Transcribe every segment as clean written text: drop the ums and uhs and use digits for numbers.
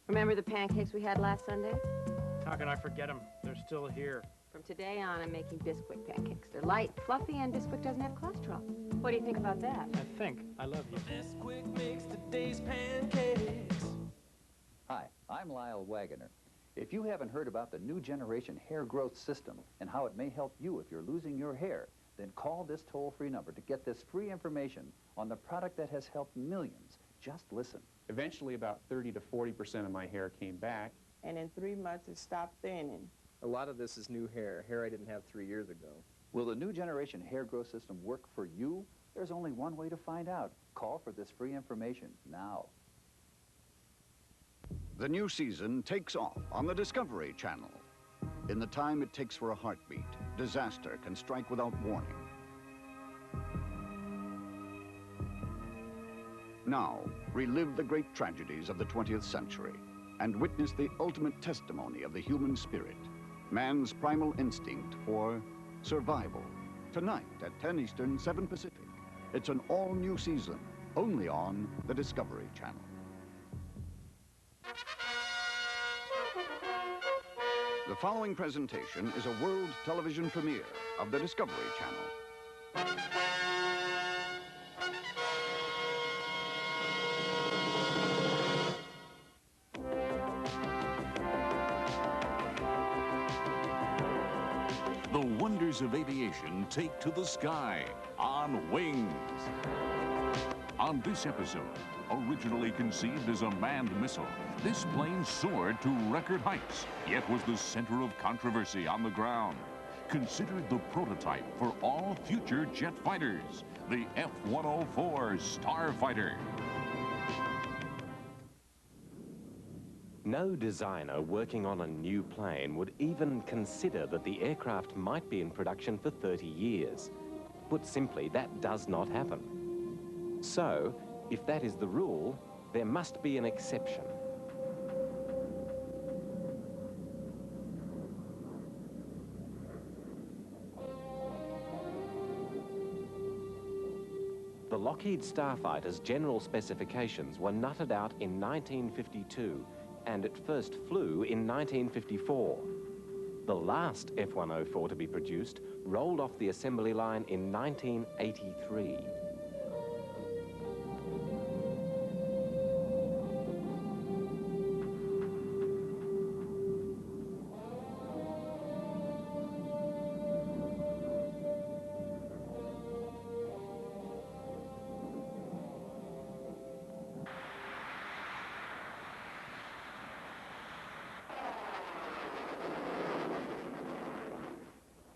Remember the pancakes we had last Sunday? How can I forget them? They're still here. From today on, I'm making Bisquick pancakes. They're light, fluffy, and Bisquick doesn't have cholesterol. What do you think about that? I love you. Bisquick makes today's pancakes. Hi, I'm Lyle Wagoner. If you haven't heard about the new generation hair growth system and how it may help you if you're losing your hair, then call this toll-free number to get this free information on the product that has helped millions. Just listen. Eventually, about 30 to 40% of my hair came back. And in 3 months, it stopped thinning. A lot of this is new hair I didn't have 3 years ago. Will the new generation hair growth system work for you? There's only one way to find out. Call for this free information now. The new season takes off on the Discovery Channel. In the time it takes for a heartbeat, disaster can strike without warning. Now, relive the great tragedies of the 20th century and witness the ultimate testimony of the human spirit, man's primal instinct for survival. Tonight at 10 Eastern, 7 Pacific. It's an all-new season, only on the Discovery Channel. The following presentation is a world television premiere of the Discovery Channel. The wonders of aviation take to the sky on wings. On this episode, originally conceived as a manned missile, this plane soared to record heights, yet was the center of controversy on the ground. Considered the prototype for all future jet fighters, the F-104 Starfighter. No designer working on a new plane would even consider that the aircraft might be in production for 30 years. Put simply, that does not happen. So, if that is the rule, there must be an exception. The Lockheed Starfighter's general specifications were nutted out in 1952 and it first flew in 1954. The last F-104 to be produced rolled off the assembly line in 1983.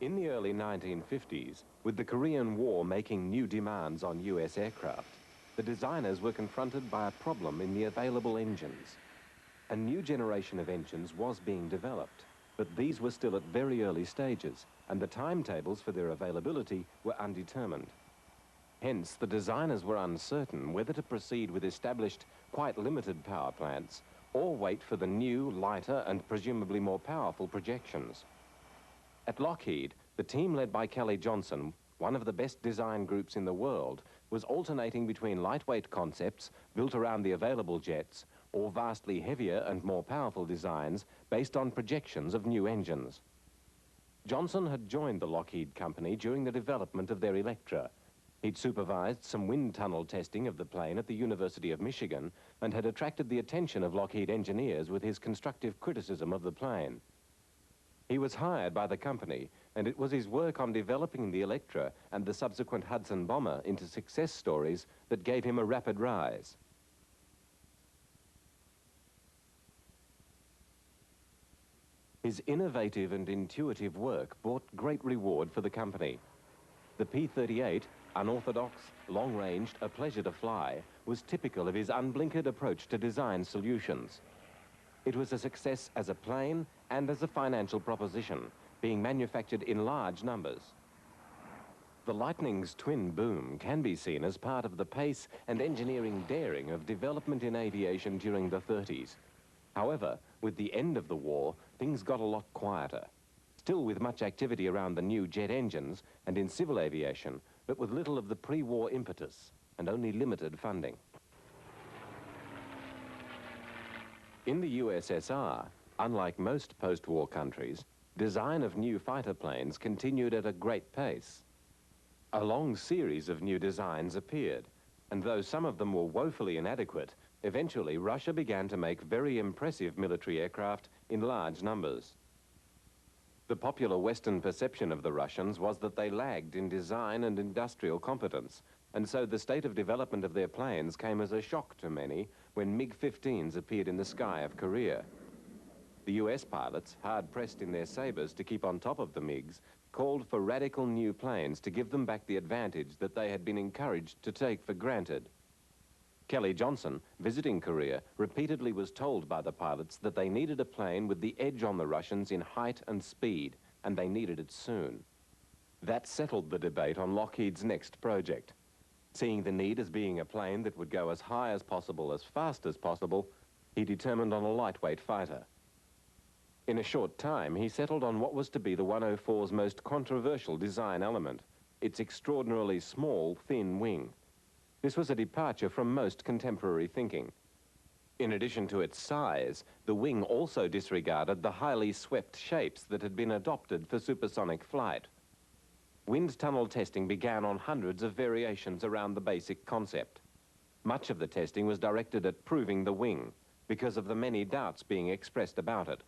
In the early 1950s, with the Korean War making new demands on US aircraft, the designers were confronted by a problem in the available engines. A new generation of engines was being developed, but these were still at very early stages, and the timetables for their availability were undetermined. Hence, the designers were uncertain whether to proceed with established, quite limited power plants, or wait for the new, lighter, and presumably more powerful projections. At Lockheed, the team led by Kelly Johnson, one of the best design groups in the world, was alternating between lightweight concepts built around the available jets or vastly heavier and more powerful designs based on projections of new engines. Johnson had joined the Lockheed company during the development of their Electra. He'd supervised some wind tunnel testing of the plane at the University of Michigan and had attracted the attention of Lockheed engineers with his constructive criticism of the plane. He was hired by the company, and it was his work on developing the Electra and the subsequent Hudson bomber into success stories that gave him a rapid rise. His innovative and intuitive work brought great reward for the company. The P-38, unorthodox, long-ranged, a pleasure to fly, was typical of his unblinkered approach to design solutions. It was a success as a plane and as a financial proposition, being manufactured in large numbers. The Lightning's twin boom can be seen as part of the pace and engineering daring of development in aviation during the 30s. However, with the end of the war, things got a lot quieter. Still with much activity around the new jet engines and in civil aviation, but with little of the pre-war impetus and only limited funding. In the USSR, unlike most post-war countries, design of new fighter planes continued at a great pace. A long series of new designs appeared, and though some of them were woefully inadequate, eventually Russia began to make very impressive military aircraft in large numbers. The popular Western perception of the Russians was that they lagged in design and industrial competence, and so the state of development of their planes came as a shock to many when MiG-15s appeared in the sky of Korea. The US pilots, hard-pressed in their sabres to keep on top of the MiGs, called for radical new planes to give them back the advantage that they had been encouraged to take for granted. Kelly Johnson, visiting Korea, repeatedly was told by the pilots that they needed a plane with the edge on the Russians in height and speed, and they needed it soon. That settled the debate on Lockheed's next project. Seeing the need as being a plane that would go as high as possible, as fast as possible, he determined on a lightweight fighter. In a short time, he settled on what was to be the 104's most controversial design element, its extraordinarily small, thin wing. This was a departure from most contemporary thinking. In addition to its size, the wing also disregarded the highly swept shapes that had been adopted for supersonic flight. Wind tunnel testing began on hundreds of variations around the basic concept. Much of the testing was directed at proving the wing, because of the many doubts being expressed about it.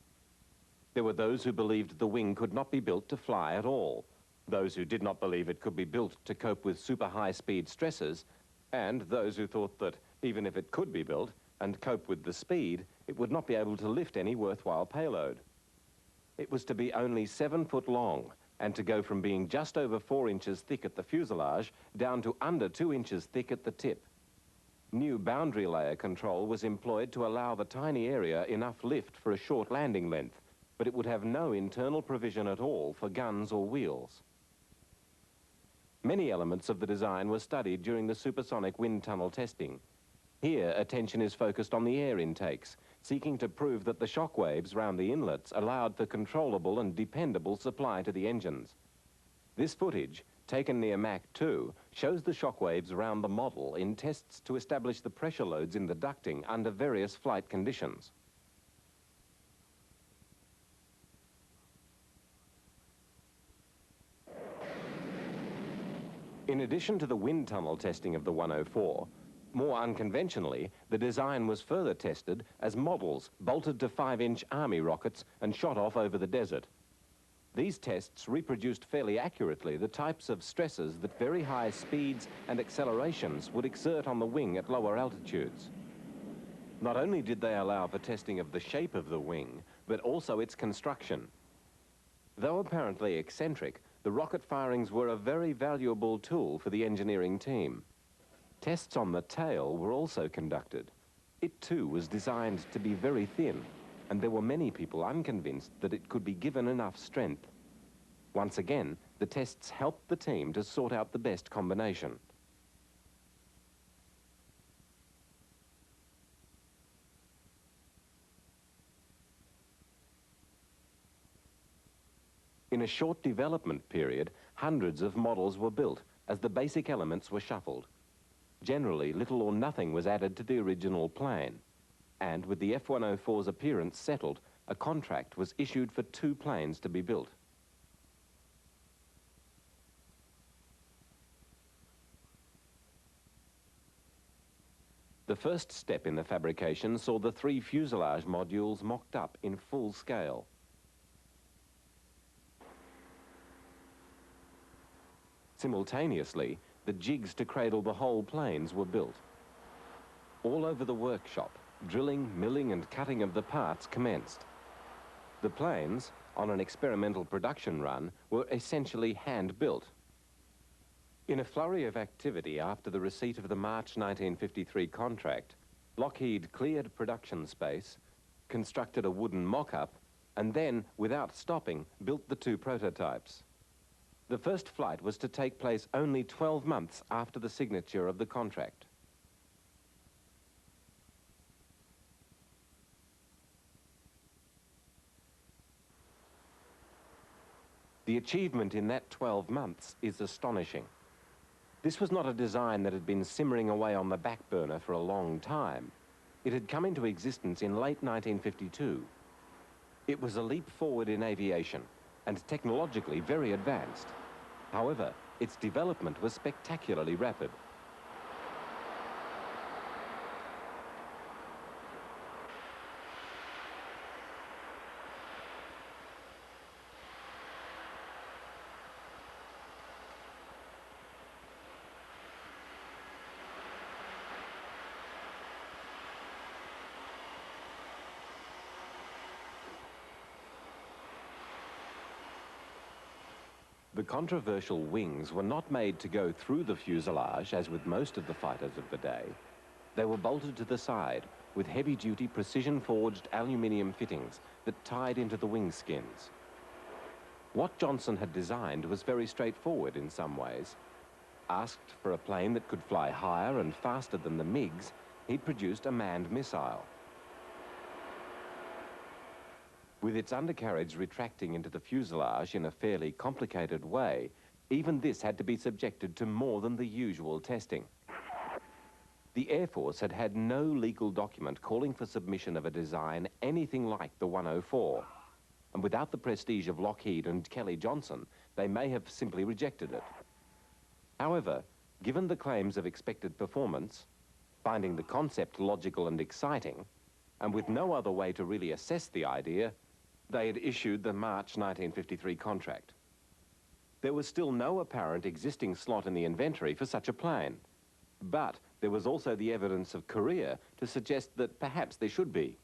There were those who believed the wing could not be built to fly at all, those who did not believe it could be built to cope with super high-speed stresses, and those who thought that even if it could be built and cope with the speed, it would not be able to lift any worthwhile payload. It was to be only 7 foot long and to go from being just over 4 inches thick at the fuselage down to under 2 inches thick at the tip. New boundary layer control was employed to allow the tiny area enough lift for a short landing length, but it would have no internal provision at all for guns or wheels. Many elements of the design were studied during the supersonic wind tunnel testing. Here, attention is focused on the air intakes, seeking to prove that the shock waves round the inlets allowed for controllable and dependable supply to the engines. This footage, taken near Mach 2, shows the shock waves around the model in tests to establish the pressure loads in the ducting under various flight conditions. In addition to the wind tunnel testing of the 104, more unconventionally, the design was further tested as models bolted to 5-inch Army rockets and shot off over the desert. These tests reproduced fairly accurately the types of stresses that very high speeds and accelerations would exert on the wing at lower altitudes. Not only did they allow for testing of the shape of the wing, but also its construction. Though apparently eccentric, the rocket firings were a very valuable tool for the engineering team. Tests on the tail were also conducted. It too was designed to be very thin, and there were many people unconvinced that it could be given enough strength. Once again, the tests helped the team to sort out the best combination. In a short development period, hundreds of models were built as the basic elements were shuffled. Generally, little or nothing was added to the original plane. And with the F-104's appearance settled, a contract was issued for 2 planes to be built. The first step in the fabrication saw the 3 fuselage modules mocked up in full scale. Simultaneously, the jigs to cradle the whole planes were built. All over the workshop, drilling, milling and cutting of the parts commenced. The planes, on an experimental production run, were essentially hand-built. In a flurry of activity after the receipt of the March 1953 contract, Lockheed cleared production space, constructed a wooden mock-up, and then, without stopping, built the 2 prototypes. The first flight was to take place only 12 months after the signature of the contract. The achievement in that 12 months is astonishing. This was not a design that had been simmering away on the back burner for a long time. It had come into existence in late 1952. It was a leap forward in aviation and technologically very advanced. However, its development was spectacularly rapid. The controversial wings were not made to go through the fuselage, as with most of the fighters of the day. They were bolted to the side with heavy-duty precision-forged aluminium fittings that tied into the wing skins. What Johnson had designed was very straightforward in some ways. Asked for a plane that could fly higher and faster than the MiGs, he'd produced a manned missile. With its undercarriage retracting into the fuselage in a fairly complicated way, even this had to be subjected to more than the usual testing. The Air Force had had no legal document calling for submission of a design anything like the 104. And without the prestige of Lockheed and Kelly Johnson, they may have simply rejected it. However, given the claims of expected performance, finding the concept logical and exciting, and with no other way to really assess the idea, they had issued the March 1953 contract. There was still no apparent existing slot in the inventory for such a plane, but there was also the evidence of Korea to suggest that perhaps there should be.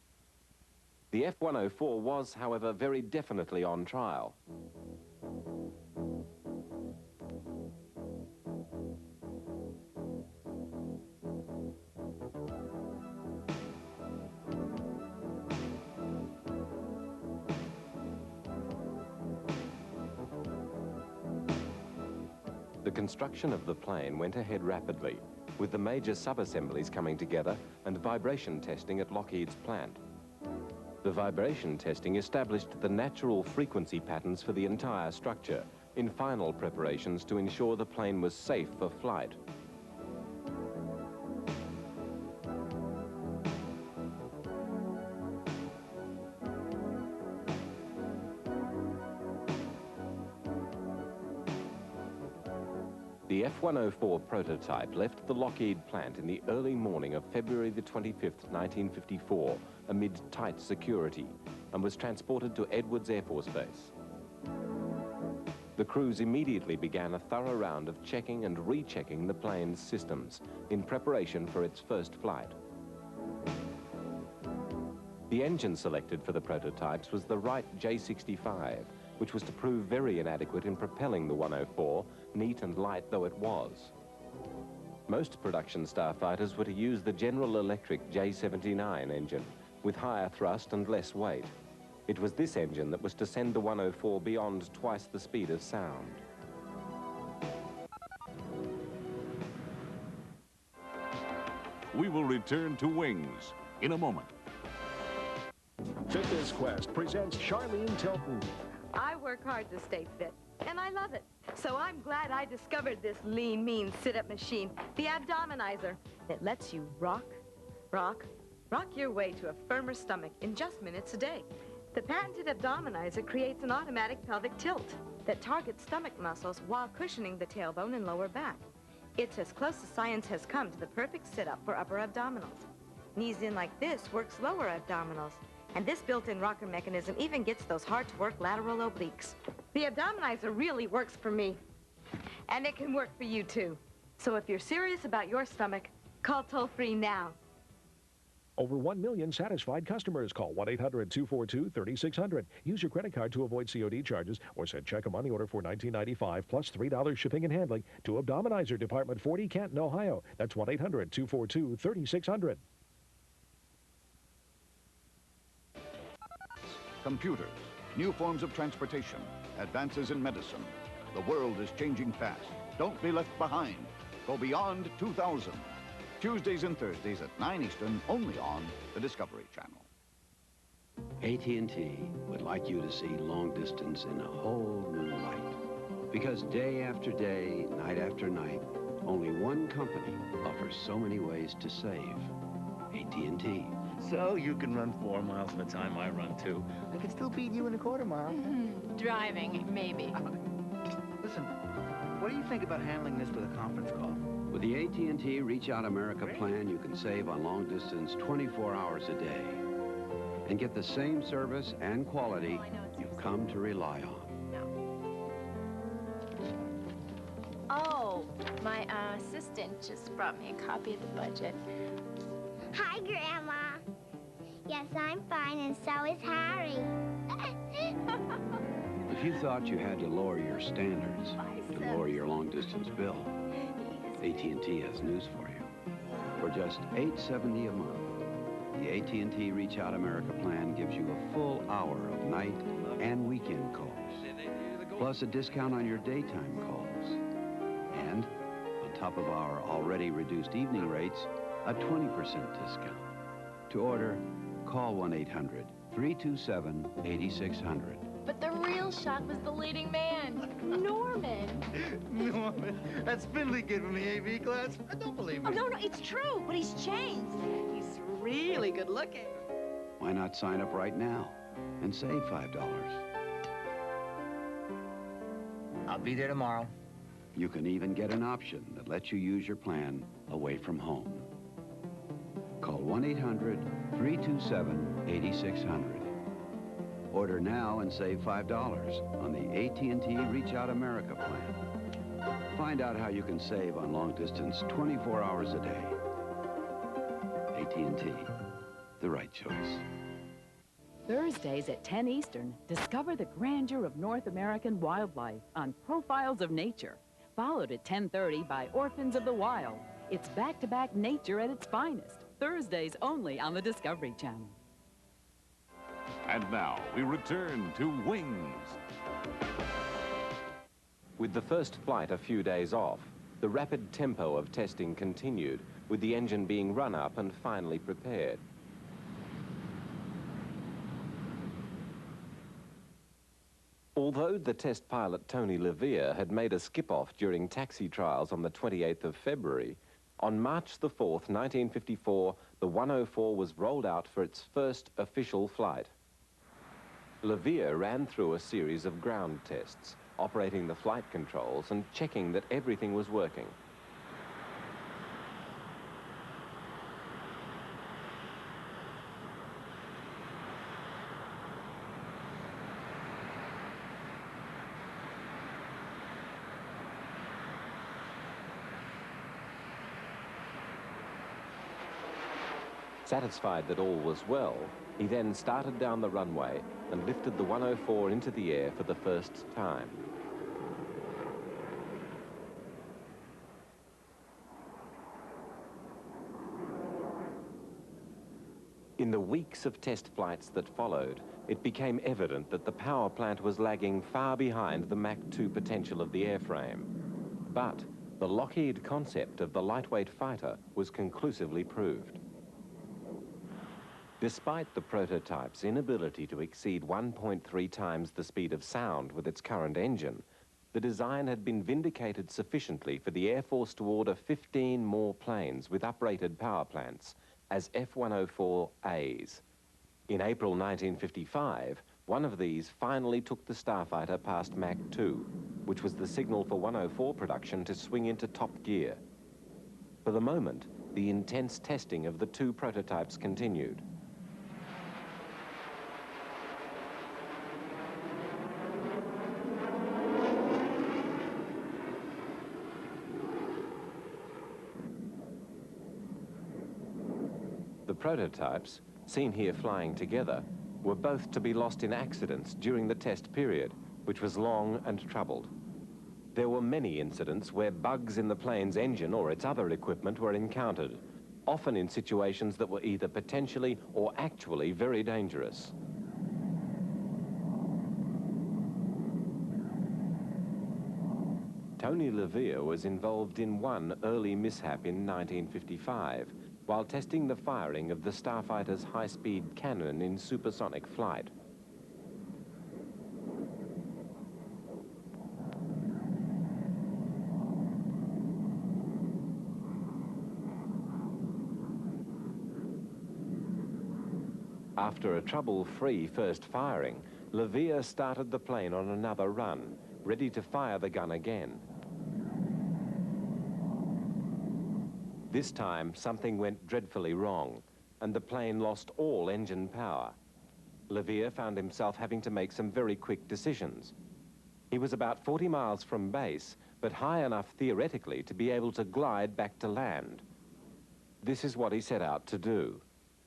The F-104 was, however, very definitely on trial. The construction of the plane went ahead rapidly, with the major sub-assemblies coming together and vibration testing at Lockheed's plant. The vibration testing established the natural frequency patterns for the entire structure in final preparations to ensure the plane was safe for flight. The F-104 prototype left the Lockheed plant in the early morning of February the 25th, 1954, amid tight security, and was transported to Edwards Air Force Base. The crews immediately began a thorough round of checking and rechecking the plane's systems in preparation for its first flight. The engine selected for the prototypes was the Wright J65, which was to prove very inadequate in propelling the 104, neat and light though it was. Most production starfighters were to use the General Electric J79 engine, with higher thrust and less weight. It was this engine that was to send the 104 beyond twice the speed of sound. We will return to Wings in a moment. Fitness Quest presents Charlene Tilton. I work hard to stay fit, and I love it. So I'm glad I discovered this lean, mean sit-up machine, the Abdominizer. It lets you rock your way to a firmer stomach in just minutes a day. The patented Abdominizer creates an automatic pelvic tilt that targets stomach muscles while cushioning the tailbone and lower back. It's as close as science has come to the perfect sit-up for upper abdominals. Knees in like this works lower abdominals. And this built-in rocker mechanism even gets those hard-to-work lateral obliques. The Abdominizer really works for me. And it can work for you, too. So if you're serious about your stomach, call toll-free now. Over 1 million satisfied customers. Call 1-800-242-3600. Use your credit card to avoid COD charges or send check or money order for $19.95 plus $3 shipping and handling to Abdominizer, Department 40, Canton, Ohio. That's 1-800-242-3600. Computers, new forms of transportation, advances in medicine. The world is changing fast. Don't be left behind. Go beyond 2000. Tuesdays and Thursdays at 9 Eastern, only on the Discovery Channel. AT&T would like you to see long distance in a whole new light. Because day after day, night after night, only one company offers so many ways to save. AT&T. So you can run 4 miles in the time I run 2. I can still beat you in a quarter mile. Driving, maybe. Listen, what do you think about handling this with a conference call? With the AT&T Reach Out America plan, you can save on long distance 24 hours a day and get the same service and quality you've come to rely on. Oh, my assistant just brought me a copy of the budget. Hi, Grandma. Yes, I'm fine, and so is Harry. If you thought you had to lower your standards to lower your long-distance bill, AT&T has news for you. For just $8.70 a month, the AT&T Reach Out America plan gives you a full hour of night and weekend calls, plus a discount on your daytime calls. And on top of our already reduced evening rates, a 20% discount. To order, call 1-800-327-8600. But the real shock was the leading man, Norman. Norman, that spindly kid from the AV class? I don't believe Oh, it. no, it's true, but he's changed. He's really good looking. Why not sign up right now and save $5? I'll be there tomorrow. You can even get an option that lets you use your plan away from home. Call 1-800-327-8600. Order now and save $5 on the AT&T Reach Out America plan. Find out how you can save on long distance 24 hours a day. AT&T, the right choice. Thursdays at 10 Eastern, discover the grandeur of North American wildlife on Profiles of Nature. Followed at 10:30 by Orphans of the Wild. It's back-to-back nature at its finest. Thursdays only on the Discovery Channel. And now we return to Wings. With the first flight a few days off, the rapid tempo of testing continued, with the engine being run up and finally prepared. Although the test pilot Tony Levere had made a skip-off during taxi trials on the 28th of February, on March the 4th, 1954, the 104 was rolled out for its first official flight. Levere ran through a series of ground tests, operating the flight controls and checking that everything was working. Satisfied that all was well, he then started down the runway and lifted the 104 into the air for the first time. In the weeks of test flights that followed, it became evident that the power plant was lagging far behind the Mach 2 potential of the airframe. But the Lockheed concept of the lightweight fighter was conclusively proved. Despite the prototype's inability to exceed 1.3 times the speed of sound with its current engine, the design had been vindicated sufficiently for the Air Force to order 15 more planes with uprated power plants as F-104As. In April 1955, one of these finally took the Starfighter past Mach 2, which was the signal for 104 production to swing into top gear. For the moment, the intense testing of the two prototypes continued. The prototypes, seen here flying together, were both to be lost in accidents during the test period, which was long and troubled. There were many incidents where bugs in the plane's engine or its other equipment were encountered, often in situations that were either potentially or actually very dangerous. Tony Levere was involved in one early mishap in 1955, while testing the firing of the Starfighter's high-speed cannon in supersonic flight. After a trouble-free first firing, LeVere started the plane on another run, ready to fire the gun again. This time, something went dreadfully wrong, and the plane lost all engine power. LeVere found himself having to make some very quick decisions. He was about 40 miles from base, but high enough theoretically to be able to glide back to land. This is what he set out to do,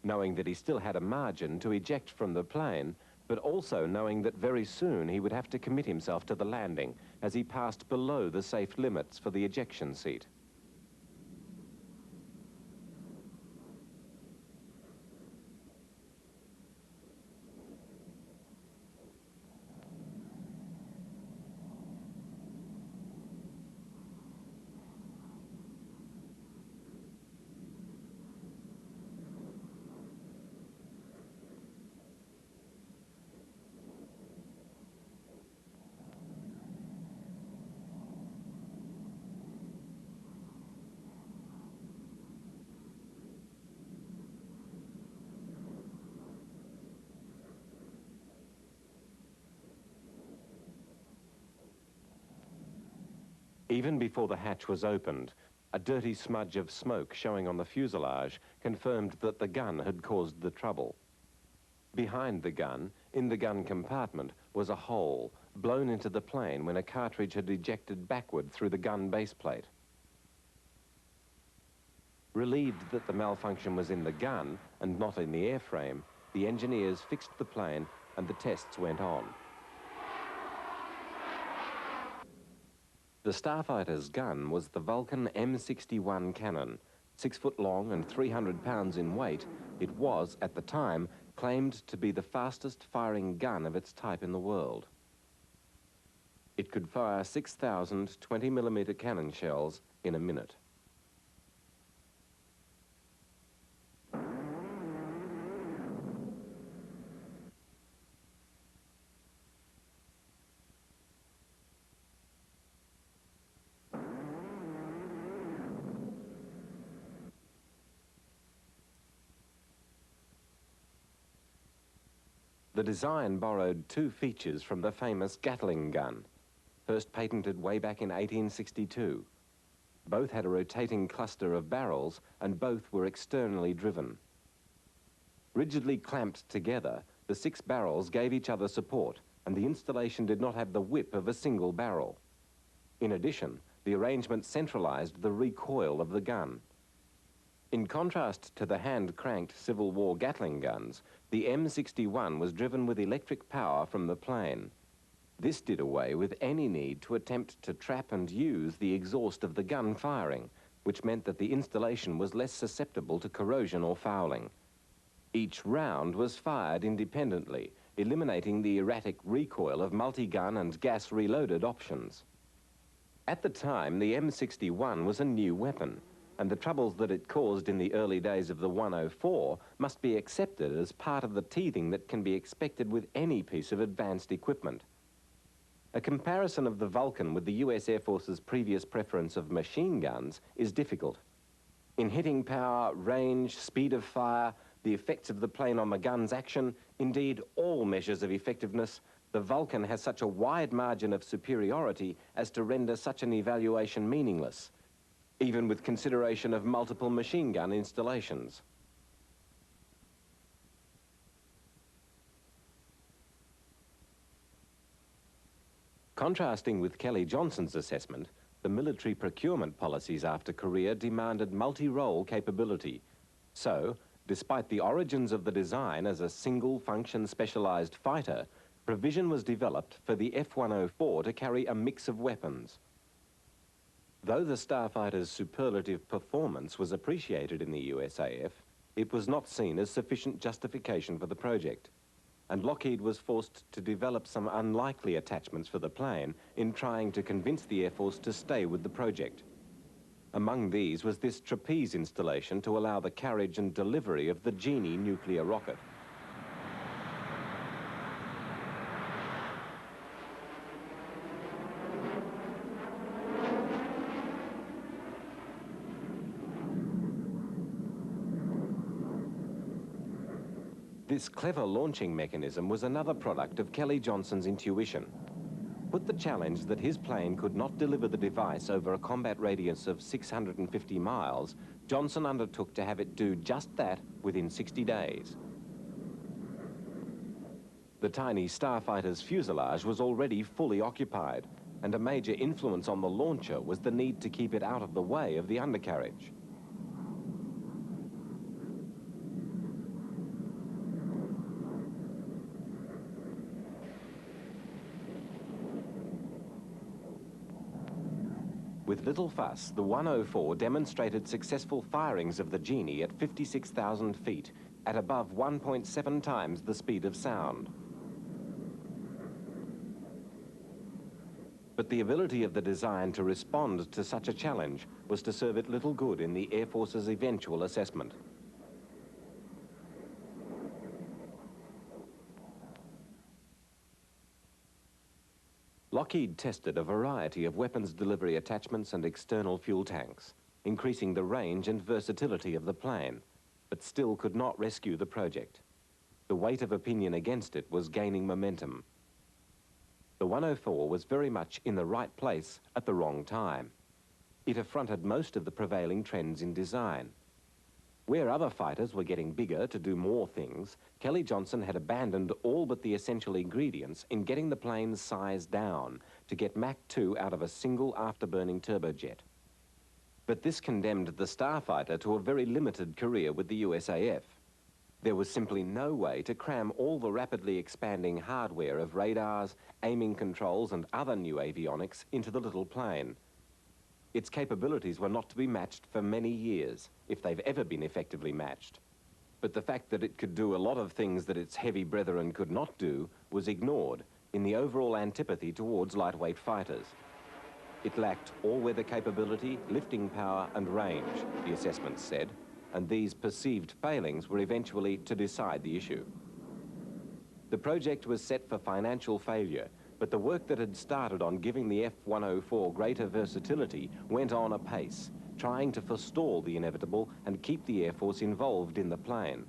knowing that he still had a margin to eject from the plane, but also knowing that very soon he would have to commit himself to the landing as he passed below the safe limits for the ejection seat. Even before the hatch was opened, a dirty smudge of smoke showing on the fuselage confirmed that the gun had caused the trouble. Behind the gun, in the gun compartment, was a hole blown into the plane when a cartridge had ejected backward through the gun baseplate. Relieved that the malfunction was in the gun and not in the airframe, the engineers fixed the plane and the tests went on. The Starfighter's gun was the Vulcan M61 cannon. 6 foot long and 300 pounds in weight, it was, at the time, claimed to be the fastest firing gun of its type in the world. It could fire 6,000 20mm cannon shells in a minute. The design borrowed 2 features from the famous Gatling gun, first patented way back in 1862. Both had a rotating cluster of barrels and both were externally driven. Rigidly clamped together, the 6 barrels gave each other support and the installation did not have the whip of a single barrel. In addition, the arrangement centralized the recoil of the gun. In contrast to the hand-cranked Civil War Gatling guns, the M61 was driven with electric power from the plane. This did away with any need to attempt to trap and use the exhaust of the gun firing, which meant that the installation was less susceptible to corrosion or fouling. Each round was fired independently, eliminating the erratic recoil of multi-gun and gas-reloaded options. At the time, the M61 was a new weapon, and the troubles that it caused in the early days of the 104 must be accepted as part of the teething that can be expected with any piece of advanced equipment. A comparison of the Vulcan with the US Air Force's previous preference of machine guns is difficult. In hitting power, range, speed of fire, the effects of the plane on the gun's action, indeed all measures of effectiveness, the Vulcan has such a wide margin of superiority as to render such an evaluation meaningless, even with consideration of multiple machine gun installations. Contrasting with Kelly Johnson's assessment, the military procurement policies after Korea demanded multi-role capability. So, despite the origins of the design as a single-function specialized fighter, provision was developed for the F-104 to carry a mix of weapons. Though the Starfighter's superlative performance was appreciated in the USAF, it was not seen as sufficient justification for the project, and Lockheed was forced to develop some unlikely attachments for the plane in trying to convince the Air Force to stay with the project. Among these was this trapeze installation to allow the carriage and delivery of the Genie nuclear rocket. This clever launching mechanism was another product of Kelly Johnson's intuition. Put the challenge that his plane could not deliver the device over a combat radius of 650 miles, Johnson undertook to have it do just that within 60 days. The tiny starfighter's fuselage was already fully occupied, and a major influence on the launcher was the need to keep it out of the way of the undercarriage. With little fuss, the 104 demonstrated successful firings of the Genie at 56,000 feet, at above 1.7 times the speed of sound. But the ability of the design to respond to such a challenge was to serve it little good in the Air Force's eventual assessment. Lockheed tested a variety of weapons delivery attachments and external fuel tanks, increasing the range and versatility of the plane, but still could not rescue the project. The weight of opinion against it was gaining momentum. The 104 was very much in the right place at the wrong time. It affronted most of the prevailing trends in design. Where other fighters were getting bigger to do more things, Kelly Johnson had abandoned all but the essential ingredients in getting the plane's size down to get Mach 2 out of a single afterburning turbojet. But this condemned the Starfighter to a very limited career with the USAF. There was simply no way to cram all the rapidly expanding hardware of radars, aiming controls, and other new avionics into the little plane. Its capabilities were not to be matched for many years, if they've ever been effectively matched. But the fact that it could do a lot of things that its heavy brethren could not do was ignored in the overall antipathy towards lightweight fighters. It lacked all-weather capability, lifting power, and range, the assessments said, and these perceived failings were eventually to decide the issue. The project was set for financial failure, but the work that had started on giving the F-104 greater versatility went on apace, trying to forestall the inevitable and keep the Air Force involved in the plane.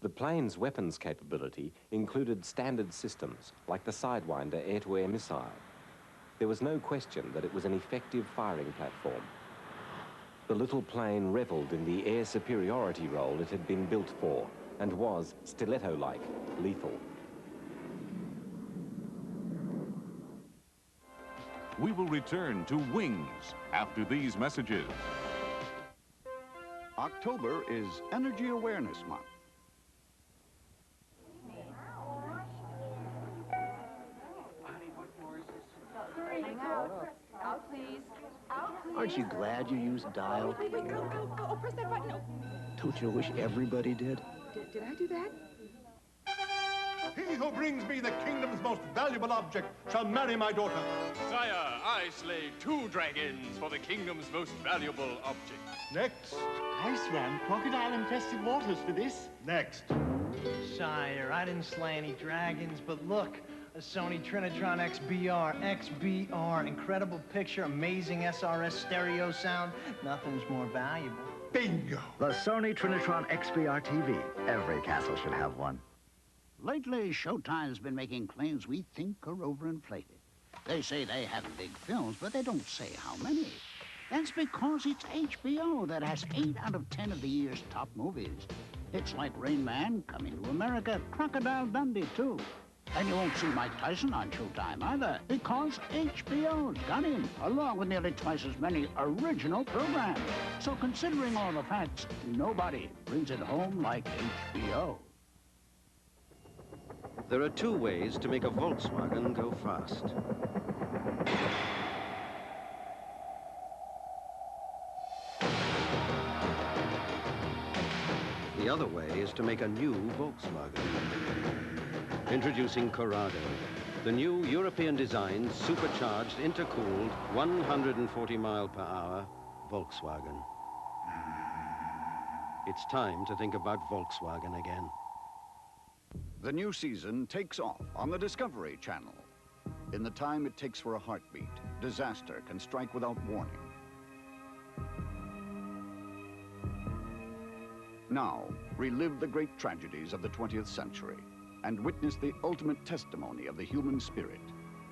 The plane's weapons capability included standard systems like the Sidewinder air-to-air missile. There was no question that it was an effective firing platform. The little plane reveled in the air superiority role it had been built for and was, stiletto-like, lethal. We will return to Wings after these messages. October is Energy Awareness Month. Out, please. Aren't you glad you used dial? Wait, go. Oh, press that button. No. Don't you wish everybody did? Did I do that? He who brings me the kingdom's most valuable object shall marry my daughter. Sire, I slay 2 dragons for the kingdom's most valuable object. Next. I swam crocodile-infested waters for this. Next. Sire, I didn't slay any dragons, but look, a Sony Trinitron XBR, incredible picture, amazing SRS stereo sound. Nothing's more valuable. Bingo! The Sony Trinitron XBR TV. Every castle should have one. Lately, Showtime's been making claims we think are overinflated. They say they have big films, but they don't say how many. That's because it's HBO that has 8 out of 10 of the year's top movies. Hits like Rain Man, Coming to America, Crocodile Dundee, too. And you won't see Mike Tyson on Showtime either, because HBO's got him, along with nearly twice as many original programs. So considering all the facts, nobody brings it home like HBO. There are two ways to make a Volkswagen go fast. The other way is to make a new Volkswagen. Introducing Corrado, the new European-designed, supercharged, intercooled, 140-mile-per-hour Volkswagen. It's time to think about Volkswagen again. The new season takes off on the Discovery Channel. In the time it takes for a heartbeat, disaster can strike without warning. Now, relive the great tragedies of the 20th century and witness the ultimate testimony of the human spirit,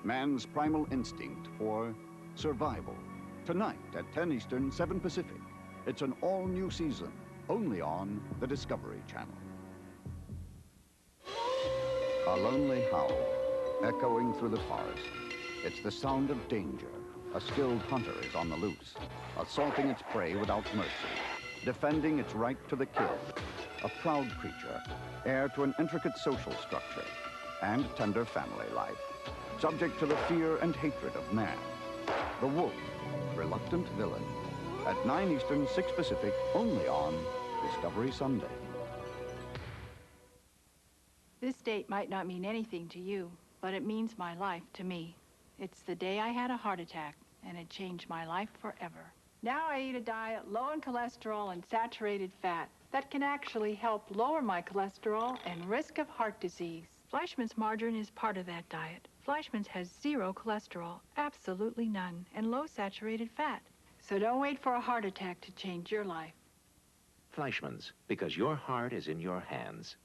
man's primal instinct for survival. Tonight at 10 Eastern, 7 Pacific. It's an all-new season, only on the Discovery Channel. A lonely howl, echoing through the forest. It's the sound of danger. A skilled hunter is on the loose, assaulting its prey without mercy, defending its right to the kill. A proud creature, heir to an intricate social structure and tender family life, subject to the fear and hatred of man. The wolf, reluctant villain. At 9 Eastern, 6 Pacific, only on Discovery Sunday. This date might not mean anything to you, but it means my life to me. It's the day I had a heart attack, and it changed my life forever. Now I eat a diet low in cholesterol and saturated fat that can actually help lower my cholesterol and risk of heart disease. Fleischmann's margarine is part of that diet. Fleischmann's has 0 cholesterol, absolutely none, and low saturated fat. So don't wait for a heart attack to change your life. Fleischmann's, because your heart is in your hands.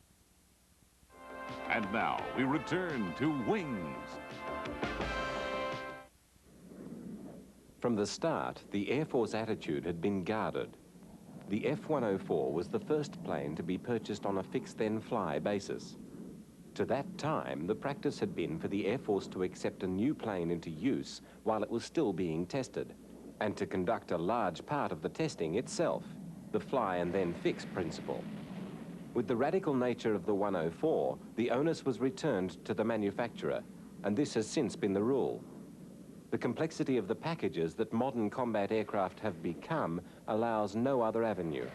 And now we return to Wings. From the start, the Air Force attitude had been guarded. The F-104 was the first plane to be purchased on a fix-then-fly basis. To that time, the practice had been for the Air Force to accept a new plane into use while it was still being tested, and to conduct a large part of the testing itself, the fly-and-then-fix principle. With the radical nature of the 104, the onus was returned to the manufacturer, and this has since been the rule. The complexity of the packages that modern combat aircraft have become allows no other avenue.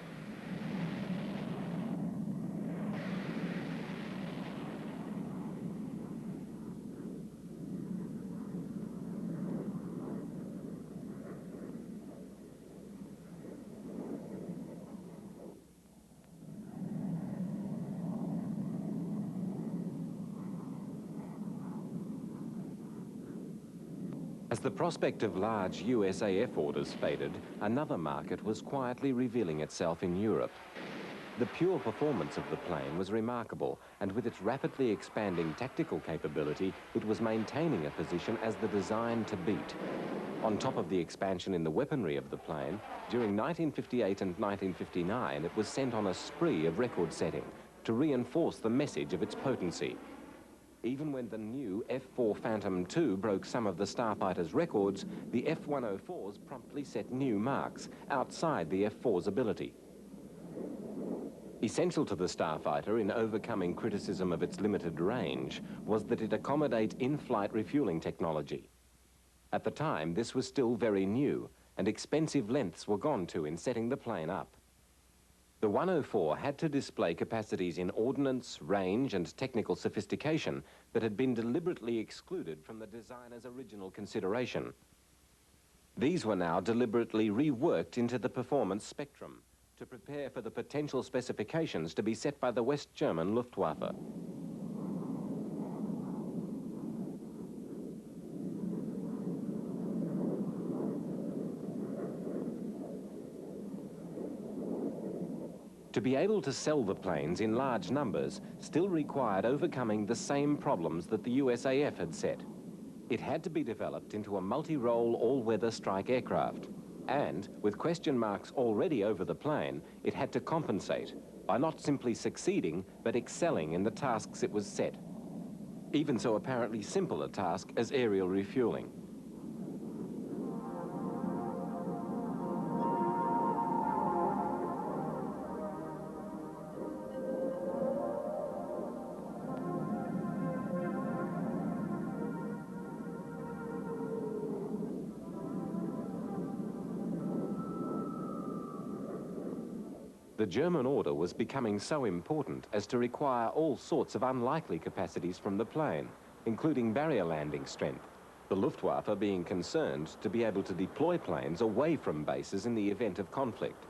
As the prospect of large USAF orders faded, another market was quietly revealing itself in Europe. The pure performance of the plane was remarkable, and with its rapidly expanding tactical capability, it was maintaining a position as the design to beat. On top of the expansion in the weaponry of the plane, during 1958 and 1959, it was sent on a spree of record setting to reinforce the message of its potency. Even when the new F-4 Phantom II broke some of the starfighters' records, the F-104s promptly set new marks outside the F-4's ability. Essential to the starfighter in overcoming criticism of its limited range was that it accommodate in-flight refueling technology. At the time, this was still very new, and expensive lengths were gone to in setting the plane up. The 104 had to display capacities in ordnance, range, and technical sophistication that had been deliberately excluded from the designer's original consideration. These were now deliberately reworked into the performance spectrum to prepare for the potential specifications to be set by the West German Luftwaffe. To be able to sell the planes in large numbers still required overcoming the same problems that the USAF had set. It had to be developed into a multi-role, all-weather strike aircraft. And, with question marks already over the plane, it had to compensate by not simply succeeding, but excelling in the tasks it was set. Even so apparently simple a task as aerial refueling. The German order was becoming so important as to require all sorts of unlikely capacities from the plane, including barrier landing strength, the Luftwaffe being concerned to be able to deploy planes away from bases in the event of conflict.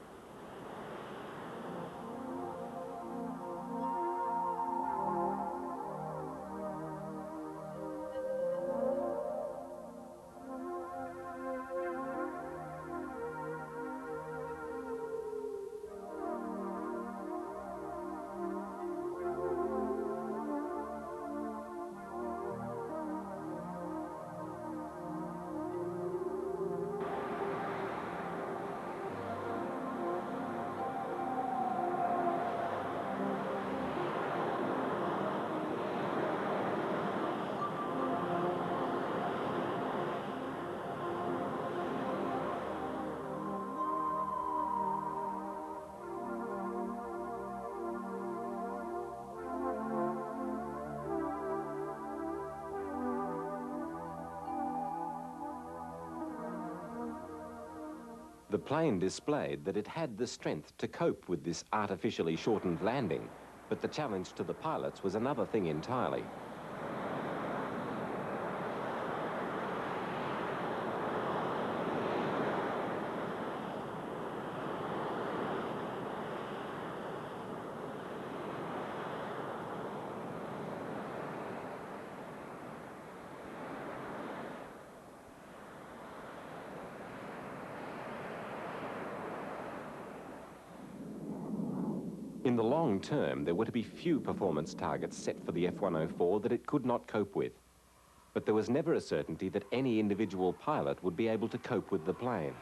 The plane displayed that it had the strength to cope with this artificially shortened landing, but the challenge to the pilots was another thing entirely. In the long term, there were to be few performance targets set for the F-104 that it could not cope with. But there was never a certainty that any individual pilot would be able to cope with the plane.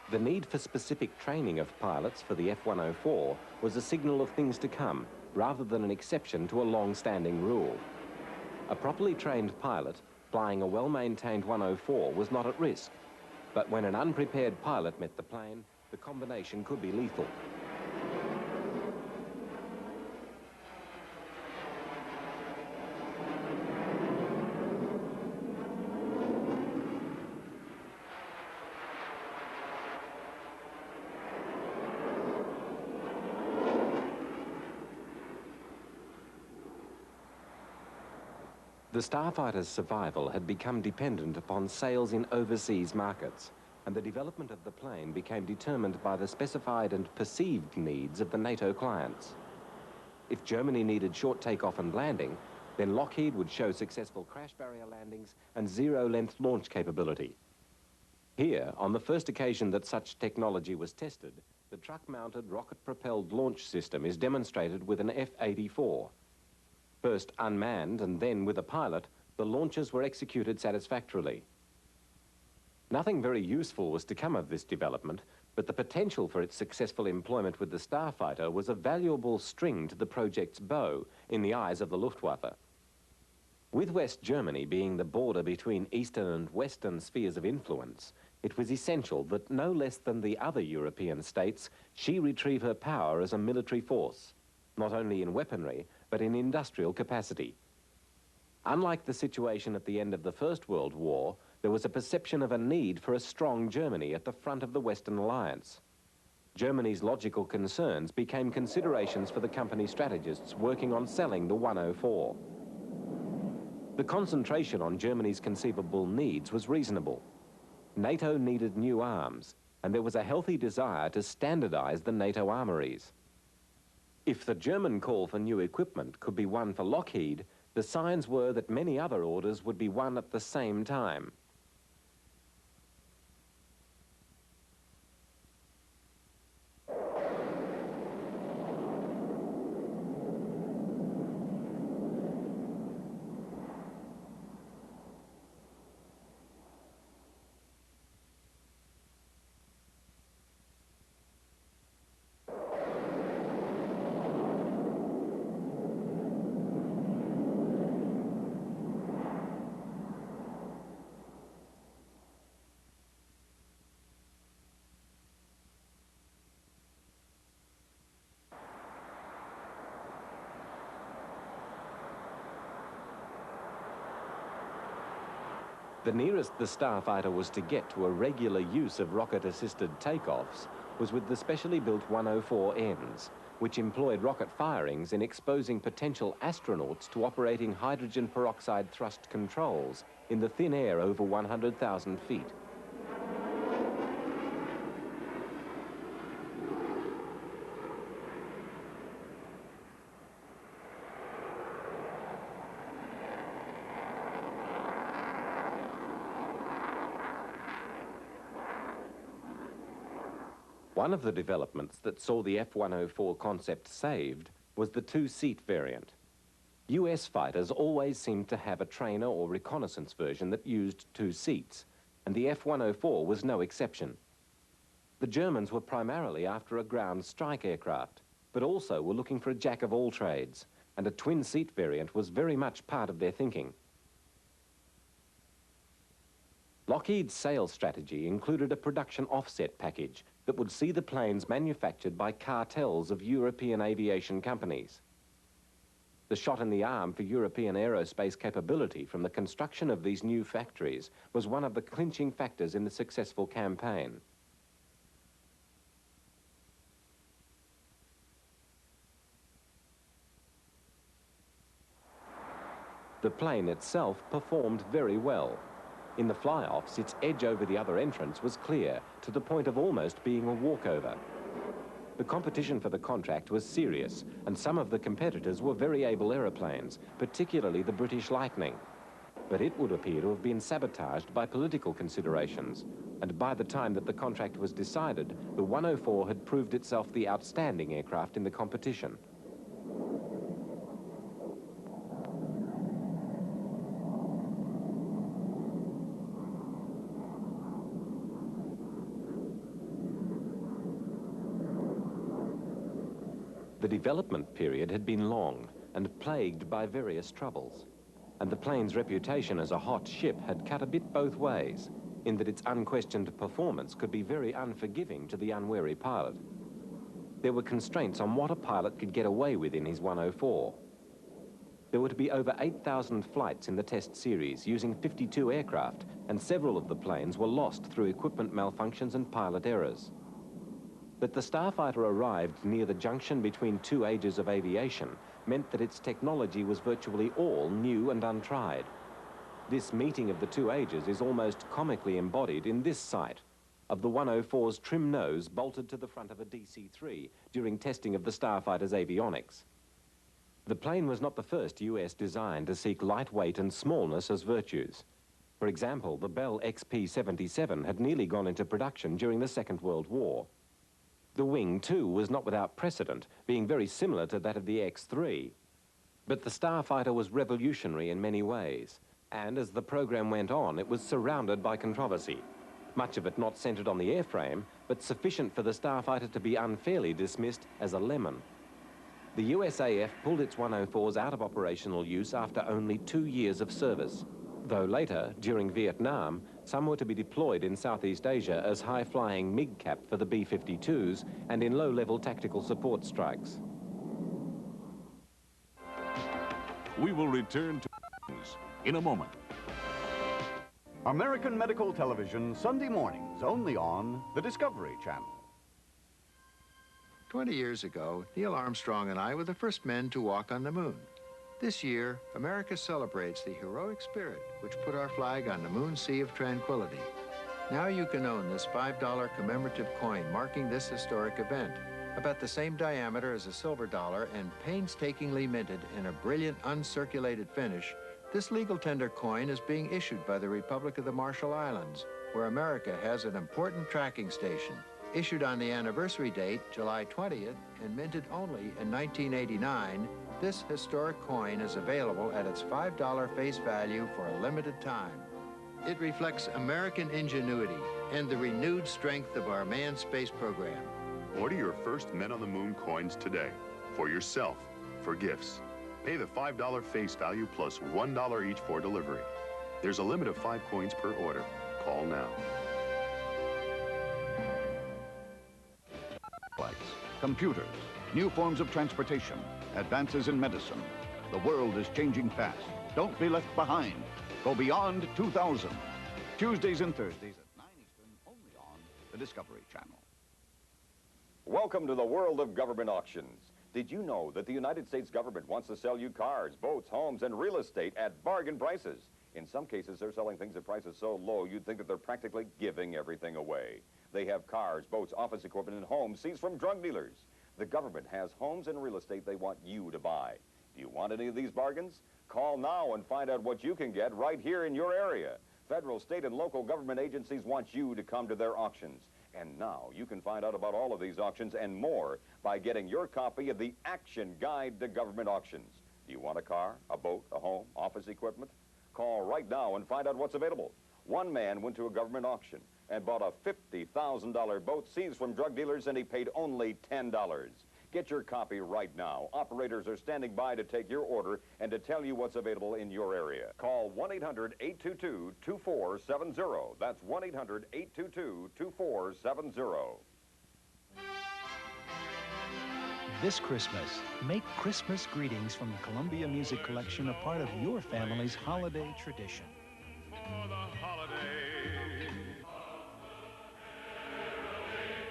The need for specific training of pilots for the F-104 was a signal of things to come, rather than an exception to a long-standing rule. A properly trained pilot flying a well-maintained 104 was not at risk, but when an unprepared pilot met the plane, the combination could be lethal. The Starfighter's survival had become dependent upon sales in overseas markets, and the development of the plane became determined by the specified and perceived needs of the NATO clients. If Germany needed short takeoff and landing, then Lockheed would show successful crash barrier landings and zero-length launch capability. Here, on the first occasion that such technology was tested, the truck-mounted rocket-propelled launch system is demonstrated with an F-84. First unmanned and then with a pilot, the launches were executed satisfactorily. Nothing very useful was to come of this development, but the potential for its successful employment with the Starfighter was a valuable string to the project's bow in the eyes of the Luftwaffe. With West Germany being the border between eastern and western spheres of influence, it was essential that no less than the other European states she retrieve her power as a military force, not only in weaponry, but in industrial capacity. Unlike the situation at the end of the First World War, there was a perception of a need for a strong Germany at the front of the Western Alliance. Germany's logical concerns became considerations for the company strategists working on selling the 104. The concentration on Germany's conceivable needs was reasonable. NATO needed new arms, and there was a healthy desire to standardize the NATO armories. If the German call for new equipment could be won for Lockheed, the signs were that many other orders would be won at the same time. The nearest the Starfighter was to get to a regular use of rocket-assisted takeoffs was with the specially built 104Ns, which employed rocket firings in exposing potential astronauts to operating hydrogen peroxide thrust controls in the thin air over 100,000 feet. One of the developments that saw the F-104 concept saved was the two-seat variant. US fighters always seemed to have a trainer or reconnaissance version that used two seats, and the F-104 was no exception. The Germans were primarily after a ground strike aircraft, but also were looking for a jack of all trades, and a twin-seat variant was very much part of their thinking. Lockheed's sales strategy included a production offset package that would see the planes manufactured by cartels of European aviation companies. The shot in the arm for European aerospace capability from the construction of these new factories was one of the clinching factors in the successful campaign. The plane itself performed very well. In the fly-offs, its edge over the other entrance was clear, to the point of almost being a walkover. The competition for the contract was serious, and some of the competitors were very able aeroplanes, particularly the British Lightning. But it would appear to have been sabotaged by political considerations, and by the time that the contract was decided, the 104 had proved itself the outstanding aircraft in the competition. The development period had been long and plagued by various troubles, and the plane's reputation as a hot ship had cut a bit both ways, in that its unquestioned performance could be very unforgiving to the unwary pilot. There were constraints on what a pilot could get away with in his 104. There were to be over 8,000 flights in the test series using 52 aircraft, and several of the planes were lost through equipment malfunctions and pilot errors. That the Starfighter arrived near the junction between two ages of aviation meant that its technology was virtually all new and untried. This meeting of the two ages is almost comically embodied in this sight of the 104's trim nose bolted to the front of a DC-3 during testing of the Starfighter's avionics. The plane was not the first US design to seek lightweight and smallness as virtues. For example, the Bell XP-77 had nearly gone into production during the Second World War. The wing, too, was not without precedent, being very similar to that of the X-3. But the Starfighter was revolutionary in many ways, and as the program went on, it was surrounded by controversy, much of it not centered on the airframe, but sufficient for the Starfighter to be unfairly dismissed as a lemon. The USAF pulled its 104s out of operational use after only 2 years of service, though later, during Vietnam, some were to be deployed in Southeast Asia as high-flying MiG-cap for the B-52s and in low-level tactical support strikes. We will return to news in a moment. American Medical Television, Sunday mornings, only on the Discovery Channel. 20 years ago, Neil Armstrong and I were the first men to walk on the moon. This year, America celebrates the heroic spirit which put our flag on the moon sea of tranquility. Now you can own this $5 commemorative coin marking this historic event. About the same diameter as a silver dollar and painstakingly minted in a brilliant uncirculated finish, this legal tender coin is being issued by the Republic of the Marshall Islands, where America has an important tracking station. Issued on the anniversary date, July 20th, and minted only in 1989, this historic coin is available at its $5 face value for a limited time. It reflects American ingenuity and the renewed strength of our manned space program. Order your first Men on the Moon coins today. For yourself, for gifts. Pay the $5 face value plus $1 each for delivery. There's a limit of 5 coins per order. Call now. Computers, new forms of transportation, advances in medicine. The world is changing fast. Don't be left behind. Go beyond 2000. Tuesdays and Thursdays at 9 Eastern, only on the Discovery Channel. Welcome to the world of government auctions. Did you know that the United States government wants to sell you cars, boats, homes, and real estate at bargain prices? In some cases, they're selling things at prices so low you'd think that they're practically giving everything away. They have cars, boats, office equipment, and homes seized from drug dealers. The government has homes and real estate they want you to buy. Do you want any of these bargains? Call now and find out what you can get right here in your area. Federal, state, and local government agencies want you to come to their auctions. And now you can find out about all of these auctions and more by getting your copy of the Action Guide to Government Auctions. Do you want a car, a boat, a home, office equipment? Call right now and find out what's available. One man went to a government auction and bought a $50,000 boat seized from drug dealers, and he paid only $10. Get your copy right now. Operators are standing by to take your order and to tell you what's available in your area. Call 1-800-822-2470. That's 1-800-822-2470. This Christmas, make Christmas greetings from the Columbia Music Collection a part of your family's holiday tradition.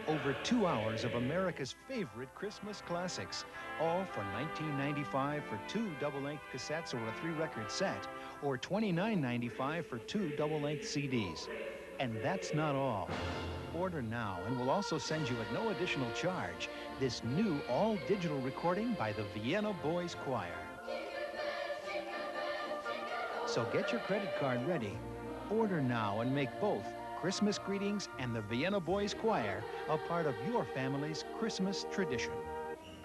Over 2 hours of America's favorite Christmas classics, all for $19.95 for 2 double-length cassettes or a 3-record set, or $29.95 for 2 double-length CDs. And that's not all. Order now, and we'll also send you at no additional charge this new all-digital recording by the Vienna Boys Choir. So get your credit card ready. Order now and make both Christmas greetings and the Vienna Boys Choir a part of your family's Christmas tradition.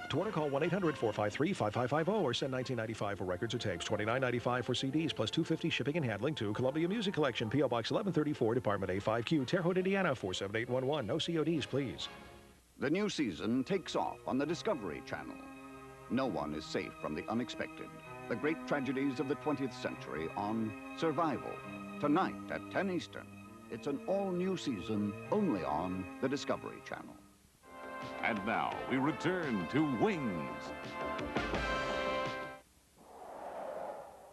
To order, call 1-800-453-5550 or send $19.95 for records or tapes, $29.95 for CDs, plus $2.50 shipping and handling to Columbia Music Collection, P.O. Box 1134, Department A5Q, Terre Haute, Indiana, 47811. No CODs, please. The new season takes off on the Discovery Channel. No one is safe from the unexpected. The great tragedies of the 20th century on Survival. Tonight at 10 Eastern. It's an all-new season only on the Discovery Channel. And now we return to Wings.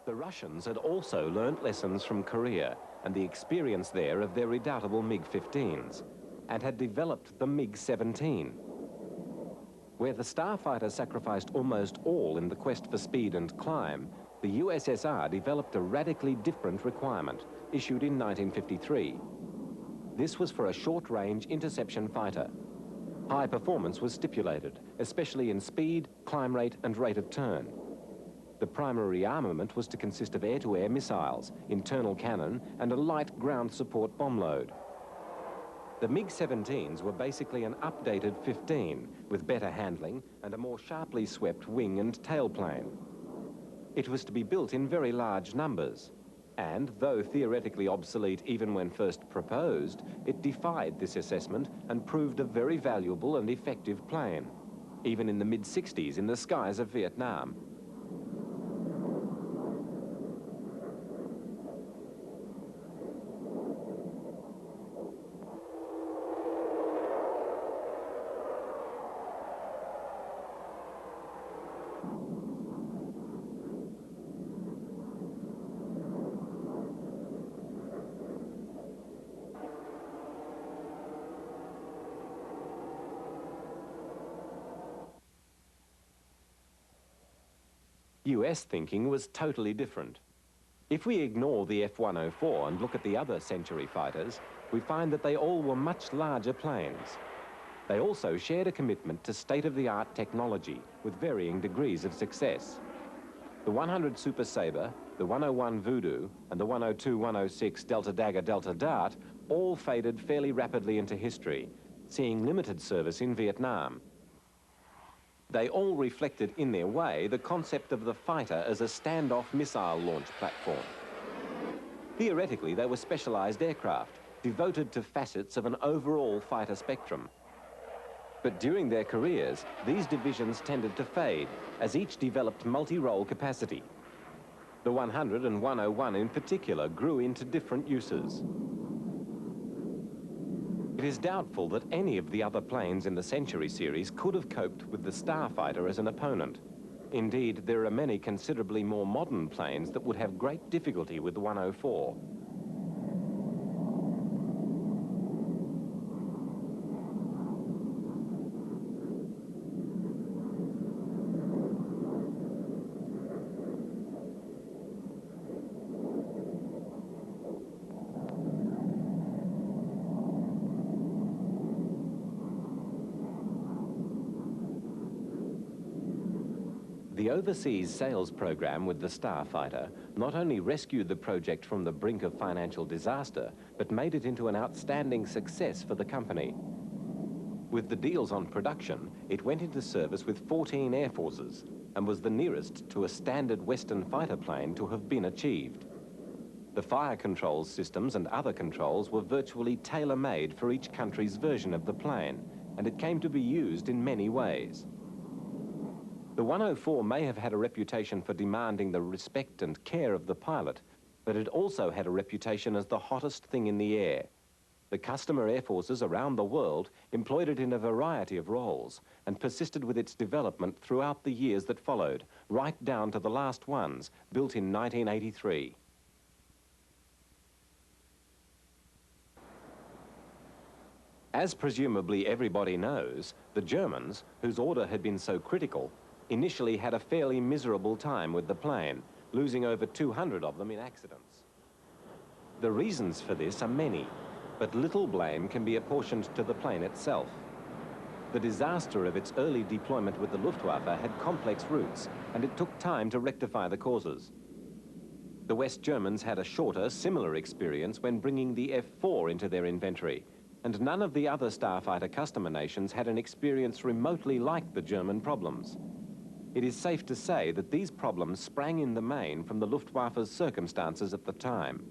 The Russians had also learnt lessons from Korea and the experience there of their redoubtable MiG-15s, and had developed the MiG-17. Where the starfighter sacrificed almost all in the quest for speed and climb, the USSR developed a radically different requirement, issued in 1953. This was for a short-range interception fighter. High performance was stipulated, especially in speed, climb rate, and rate of turn. The primary armament was to consist of air-to-air missiles, internal cannon, and a light ground support bomb load. The MiG-17s were basically an updated 15, with better handling and a more sharply swept wing and tailplane. It was to be built in very large numbers, and though theoretically obsolete even when first proposed, it defied this assessment and proved a very valuable and effective plane, even in the mid-60s in the skies of Vietnam. US thinking was totally different. If we ignore the F-104 and look at the other Century fighters, we find that they all were much larger planes. They also shared a commitment to state-of-the-art technology with varying degrees of success. The 100 Super Sabre, the 101 Voodoo, and the 102-106 Delta Dagger Delta Dart all faded fairly rapidly into history, seeing limited service in Vietnam. They all reflected in their way the concept of the fighter as a standoff missile launch platform. Theoretically, they were specialized aircraft, devoted to facets of an overall fighter spectrum. But during their careers, these divisions tended to fade, as each developed multi-role capacity. The 100 and 101 in particular grew into different uses. It is doubtful that any of the other planes in the Century series could have coped with the Starfighter as an opponent. Indeed, there are many considerably more modern planes that would have great difficulty with the 104. The overseas sales program with the Starfighter not only rescued the project from the brink of financial disaster, but made it into an outstanding success for the company. With the deals on production, it went into service with 14 air forces and was the nearest to a standard Western fighter plane to have been achieved. The fire control systems and other controls were virtually tailor-made for each country's version of the plane, and it came to be used in many ways. The 104 may have had a reputation for demanding the respect and care of the pilot, but it also had a reputation as the hottest thing in the air. The customer air forces around the world employed it in a variety of roles and persisted with its development throughout the years that followed, right down to the last ones, built in 1983. As presumably everybody knows, the Germans, whose order had been so critical, initially had a fairly miserable time with the plane, losing over 200 of them in accidents. The reasons for this are many, but little blame can be apportioned to the plane itself. The disaster of its early deployment with the Luftwaffe had complex roots, and it took time to rectify the causes. The West Germans had a shorter, similar experience when bringing the F-4 into their inventory, and none of the other Starfighter customer nations had an experience remotely like the German problems. It is safe to say that these problems sprang in the main from the Luftwaffe's circumstances at the time.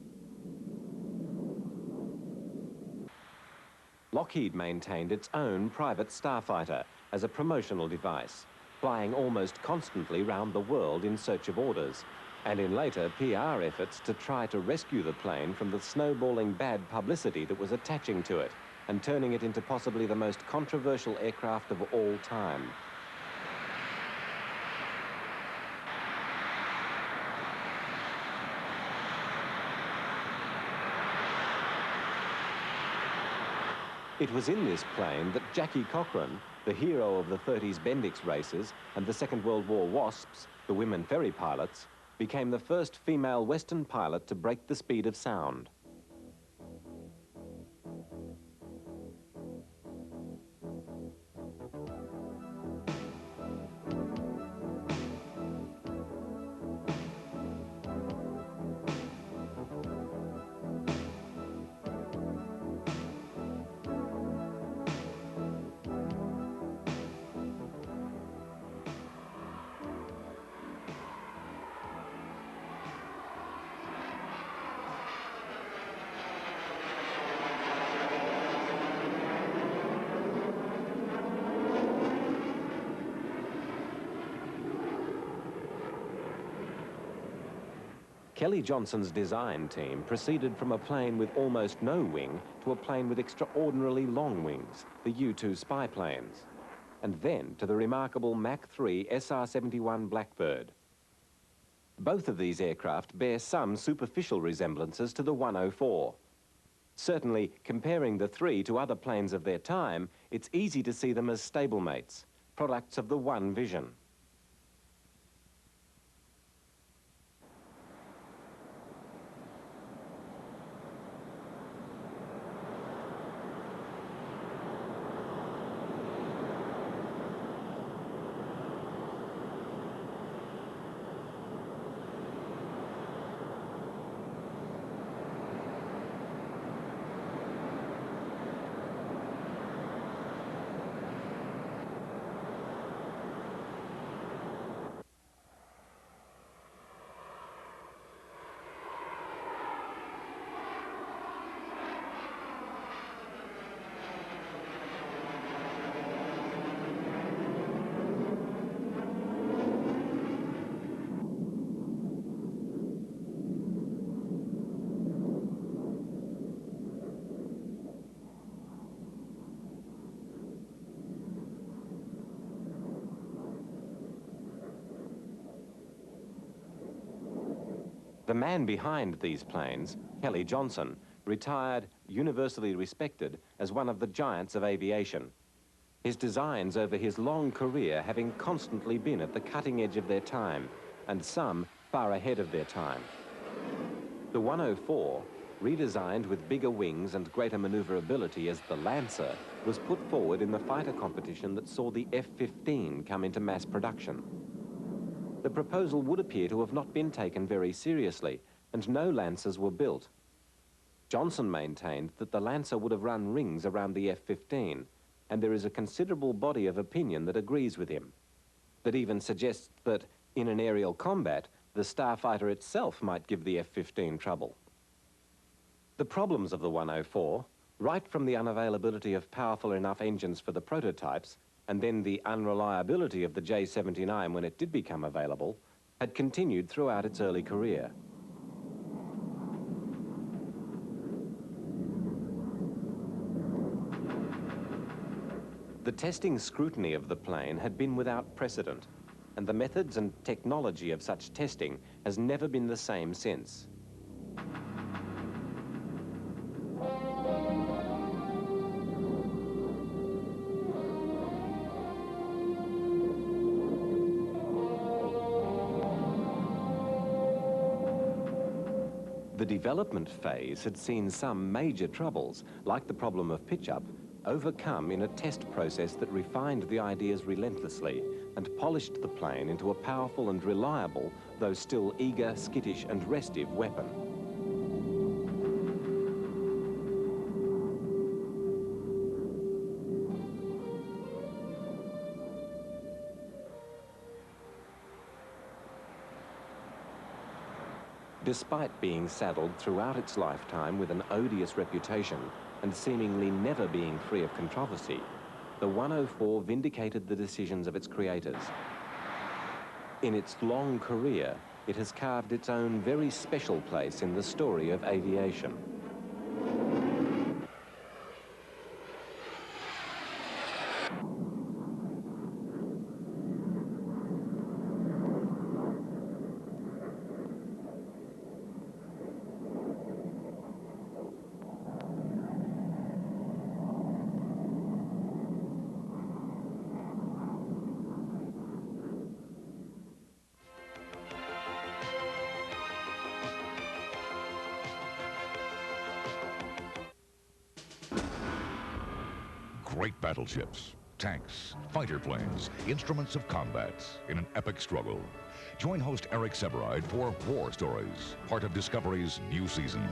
Lockheed maintained its own private Starfighter as a promotional device, flying almost constantly round the world in search of orders, and in later PR efforts to try to rescue the plane from the snowballing bad publicity that was attaching to it, and turning it into possibly the most controversial aircraft of all time. It was in this plane that Jackie Cochran, the hero of the 30s Bendix races and the Second World War WASPs, the women ferry pilots, became the first female Western pilot to break the speed of sound. Kelly Johnson's design team proceeded from a plane with almost no wing to a plane with extraordinarily long wings, the U-2 spy planes, and then to the remarkable Mach 3 SR-71 Blackbird. Both of these aircraft bear some superficial resemblances to the 104. Certainly, comparing the three to other planes of their time, it's easy to see them as stablemates, products of the one vision. The man behind these planes, Kelly Johnson, retired, universally respected as one of the giants of aviation. His designs over his long career having constantly been at the cutting edge of their time, and some far ahead of their time. The 104, redesigned with bigger wings and greater maneuverability as the Lancer, was put forward in the fighter competition that saw the F-15 come into mass production. the proposal would appear to have not been taken very seriously, and no Lancers were built. Johnson maintained that the Lancer would have run rings around the F-15, and there is a considerable body of opinion that agrees with him, that even suggests that, in an aerial combat, the Starfighter itself might give the F-15 trouble. The problems of the 104, right from the unavailability of powerful enough engines for the prototypes, and then the unreliability of the J-79 when it did become available, had continued throughout its early career. The testing scrutiny of the plane had been without precedent, and the methods and technology of such testing has never been the same since. The development phase had seen some major troubles, like the problem of pitch-up, overcome in a test process that refined the ideas relentlessly and polished the plane into a powerful and reliable, though still eager, skittish and restive weapon. Despite being saddled throughout its lifetime with an odious reputation and seemingly never being free of controversy, the 104 vindicated the decisions of its creators. In its long career, it has carved its own very special place in the story of aviation. Great battleships, tanks, fighter planes, instruments of combat in an epic struggle. Join host Eric Seberide for War Stories, part of Discovery's new season.